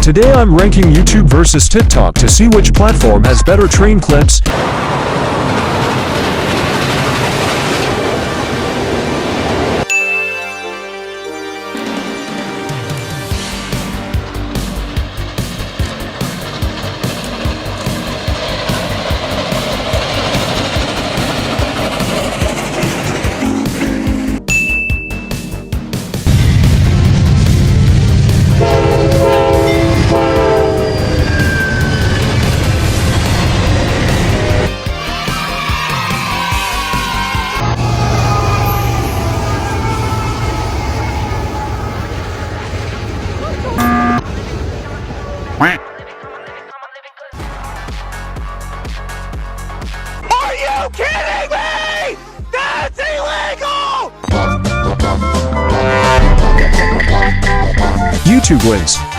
Today I'm ranking YouTube versus TikTok to see which platform has better train clips. Are you kidding me? That's illegal! YouTube ways.